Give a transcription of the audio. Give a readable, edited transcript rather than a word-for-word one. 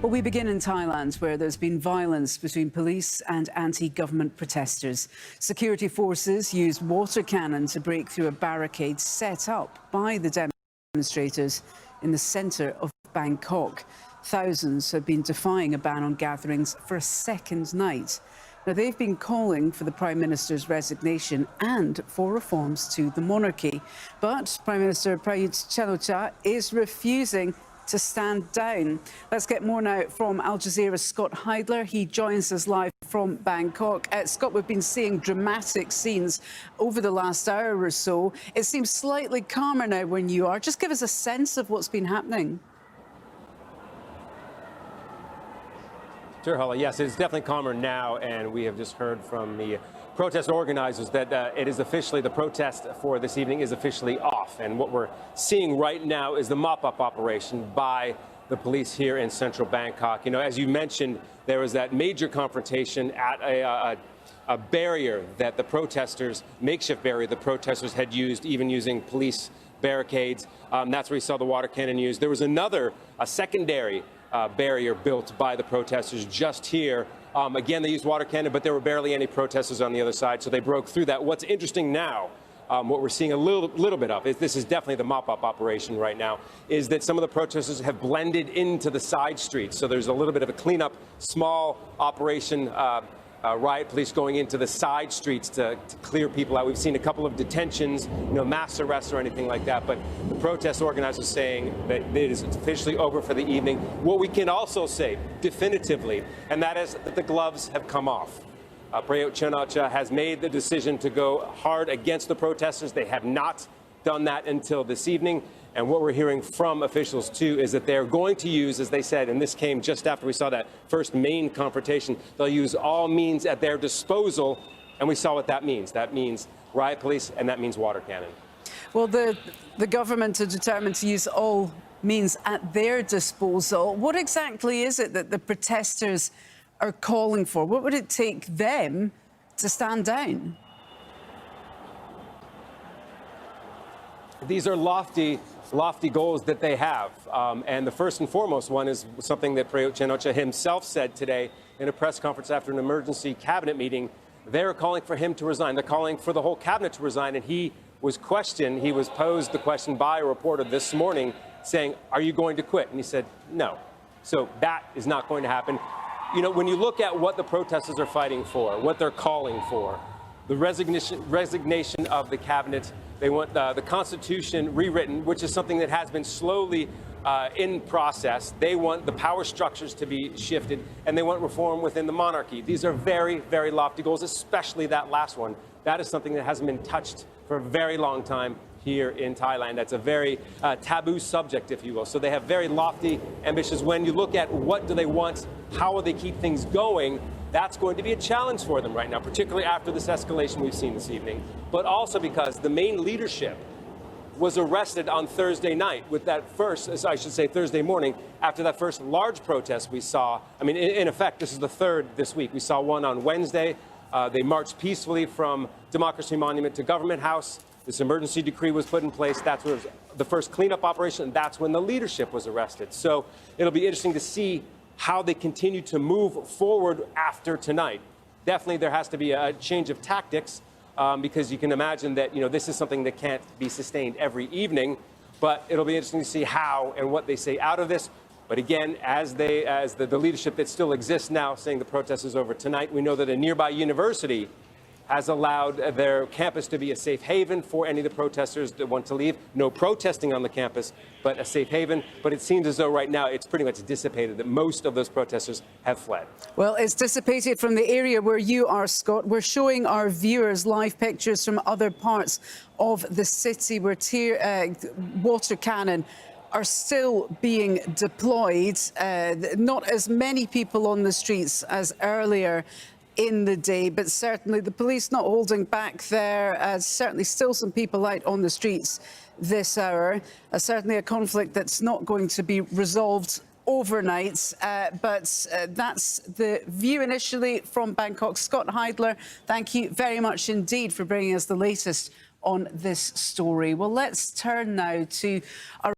Well, we begin in Thailand, where there's been violence between police and anti-government protesters. Security forces used water cannon to break through a barricade set up by the demonstrators in the centre of Bangkok. Thousands have been defying a ban on gatherings for a second night. Now, they've been calling for the Prime Minister's resignation and for reforms to the monarchy. But Prime Minister Prayut Chan-o-cha is refusing to stand down. Let's get more now from Al Jazeera's Scott Heidler. He joins us live from Bangkok. Scott, we've been seeing dramatic scenes over the last hour or so. It seems slightly calmer now when you are. Just give us a sense of what's been happening. Sure, Holly. Yes, it's definitely calmer now, and we have just heard from the protest organizers that it is officially, the protest for this evening is officially off. And what we're seeing right now is the mop-up operation by the police here in central Bangkok. You know, as you mentioned, there was that major confrontation at a barrier that the protesters, makeshift barrier the protesters had used, even using police barricades. That's where we saw the water cannon used. There was a secondary barrier built by the protesters just here. Again, they used water cannon, but there were barely any protesters on the other side, so they broke through that. What's interesting now, what we're seeing a little bit of, this is definitely the mop-up operation right now, is that some of the protesters have blended into the side streets. So there's a little bit of a cleanup, small operation, riot police going into the side streets to clear people out. We've seen a couple of detentions, mass arrests or anything like that, but the protest organizers saying that it is officially over for the evening. What we can also say definitively, and that is that the gloves have come off. Prayut Chan-o-cha has made the decision to go hard against the protesters. They have not done that until this evening. And what we're hearing from officials, too, is that they're going to use, as they said, and this came just after we saw that first main confrontation, they'll use all means at their disposal. And we saw what that means. That means riot police, and that means water cannon. Well, the government are determined to use all means at their disposal. What exactly is it that the protesters are calling for? What would it take them to stand down? These are lofty goals that they have. And the first and foremost one is something that Prayut Chan-o-cha himself said today in a press conference after an emergency cabinet meeting. They're calling for him to resign. They're calling for the whole cabinet to resign. And he was posed the question by a reporter this morning saying, "Are you going to quit?" And he said, "No." So that is not going to happen. You know, when you look at what the protesters are fighting for, what they're calling for, the resignation of the cabinet. They want the Constitution rewritten, which is something that has been slowly in process. They want the power structures to be shifted, and they want reform within the monarchy. These are very, very lofty goals, especially that last one. That is something that hasn't been touched for a very long time here in Thailand. That's a very taboo subject, if you will. So they have very lofty ambitions. When you look at what do they want, how will they keep things going, that's going to be a challenge for them right now, particularly after this escalation we've seen this evening, but also because the main leadership was arrested on Thursday night with that first, I should say Thursday morning, after that first large protest we saw. I mean, in effect, this is the third this week. We saw one on Wednesday. They marched peacefully from Democracy Monument to Government House. This emergency decree was put in place. That's where the first cleanup operation, and that's when the leadership was arrested. So it'll be interesting to see how they continue to move forward after tonight. Definitely there has to be a change of tactics because you can imagine that, this is something that can't be sustained every evening, but it'll be interesting to see how and what they say out of this. But again, as the leadership that still exists now saying the protest is over tonight, we know that a nearby university has allowed their campus to be a safe haven for any of the protesters that want to leave. No protesting on the campus, but a safe haven. But it seems as though right now it's pretty much dissipated, that most of those protesters have fled. Well, it's dissipated from the area where you are, Scott. We're showing our viewers live pictures from other parts of the city where water cannon are still being deployed. Not as many people on the streets as earlier in the day, but certainly the police not holding back there. Certainly still some people out on the streets this hour. Certainly a conflict that's not going to be resolved overnight, but that's the view initially from Bangkok. Scott Heidler, thank you very much indeed for bringing us the latest on this story. Well, let's turn now to our